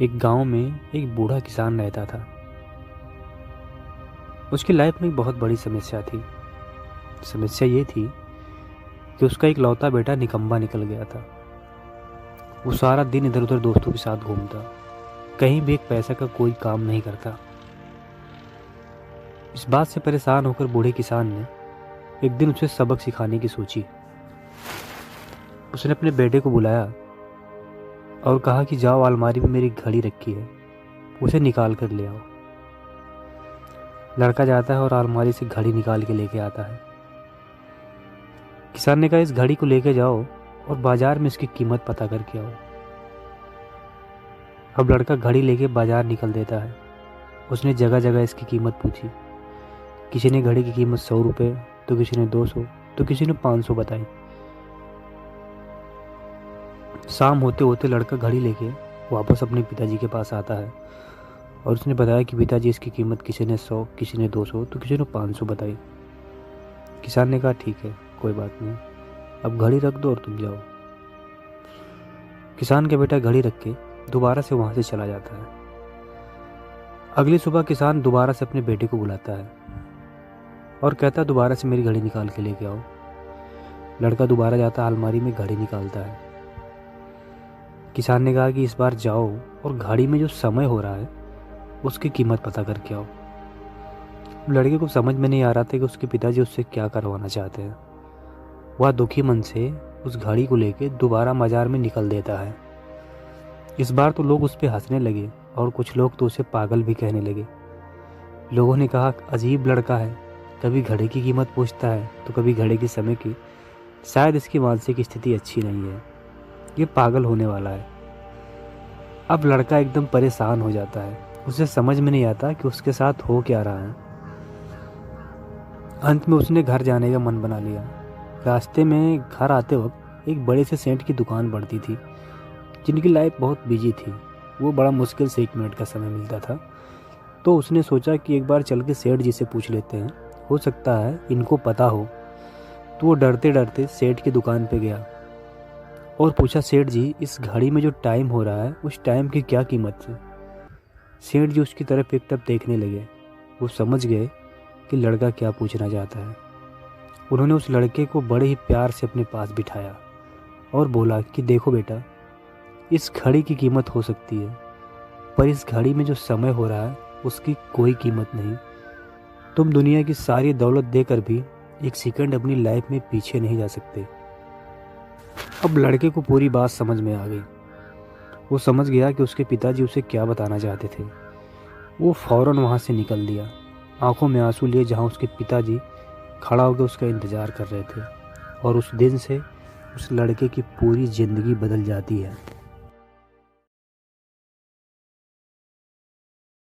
एक गांव में एक बूढ़ा किसान रहता था। उसकी लाइफ में एक बहुत बड़ी समस्या थी। समस्या ये थी कि उसका एक लौता बेटा निकम्मा निकल गया था। वो सारा दिन इधर उधर दोस्तों के साथ घूमता, कहीं भी एक पैसा का कोई काम नहीं करता। इस बात से परेशान होकर बूढ़े किसान ने एक दिन उसे सबक सिखाने की सोची। उसने अपने बेटे को बुलाया और कहा कि जाओ, अलमारी में मेरी घड़ी रखी है, उसे निकाल कर ले आओ। लड़का जाता है और अलमारी से घड़ी निकाल के लेके आता है। किसान ने कहा, इस घड़ी को लेके जाओ और बाजार में इसकी कीमत पता करके आओ। अब लड़का घड़ी लेके बाजार निकल देता है। उसने जगह जगह इसकी कीमत पूछी। किसी ने घड़ी की कीमत 100 रुपये, तो किसी ने 200, तो किसी ने 500 बताई। शाम होते होते लड़का घड़ी लेके वापस अपने पिताजी के पास आता है और उसने बताया कि पिताजी, इसकी कीमत किसी ने 100, किसी ने 200, तो किसी ने 500 बताई। किसान ने कहा, ठीक है, कोई बात नहीं, अब घड़ी रख दो और तुम जाओ। किसान का बेटा घड़ी रख के दोबारा से वहां से चला जाता है। अगली सुबह किसान दोबारा से अपने बेटे को बुलाता है और कहता है, दोबारा से मेरी घड़ी निकाल के लेके आओ। लड़का दोबारा जाता है, अलमारी में घड़ी निकालता है। किसान ने कहा कि इस बार जाओ और घड़ी में जो समय हो रहा है उसकी कीमत पता करके आओ। लड़के को समझ में नहीं आ रहा था कि उसके पिताजी उससे क्या करवाना चाहते हैं। वह दुखी मन से उस घड़ी को लेके दोबारा बाजार में निकल देता है। इस बार तो लोग उस पर हंसने लगे और कुछ लोग तो उसे पागल भी कहने लगे। लोगों ने कहा, अजीब लड़का है, कभी घड़ी की कीमत पूछता है तो कभी घड़ी के समय की। शायद इसकी मानसिक स्थिति अच्छी नहीं है, ये पागल होने वाला है। अब लड़का एकदम परेशान हो जाता है। उसे समझ में नहीं आता कि उसके साथ हो क्या रहा है। अंत में उसने घर जाने का मन बना लिया। रास्ते में घर आते वक्त एक बड़े से सेंट की दुकान पड़ती थी, जिनकी लाइफ बहुत बिजी थी। वो बड़ा मुश्किल से 1 मिनट का समय मिलता था। तो उसने सोचा कि एक बार चल के सेठ जी से पूछ लेते हैं, हो सकता है इनको पता हो। तो वो डरते डरते सेठ की दुकान पे गया और पूछा, सेठ जी, इस घड़ी में जो टाइम हो रहा है उस टाइम की क्या कीमत है? सेठ जी उसकी तरफ एक टक देखने लगे। वो समझ गए कि लड़का क्या पूछना चाहता है। उन्होंने उस लड़के को बड़े ही प्यार से अपने पास बिठाया और बोला कि देखो बेटा, इस घड़ी की कीमत हो सकती है, पर इस घड़ी में जो समय हो रहा है उसकी कोई कीमत नहीं। तुम दुनिया की सारी दौलत देकर भी एक सेकंड अपनी लाइफ में पीछे नहीं जा सकते। अब लड़के को पूरी बात समझ में आ गई। वो समझ गया कि उसके पिताजी उसे क्या बताना चाहते थे। वो फौरन वहाँ से निकल दिया, आंखों में आंसू लिए, जहाँ उसके पिताजी खड़ा होकर उसका इंतज़ार कर रहे थे। और उस दिन से उस लड़के की पूरी ज़िंदगी बदल जाती है।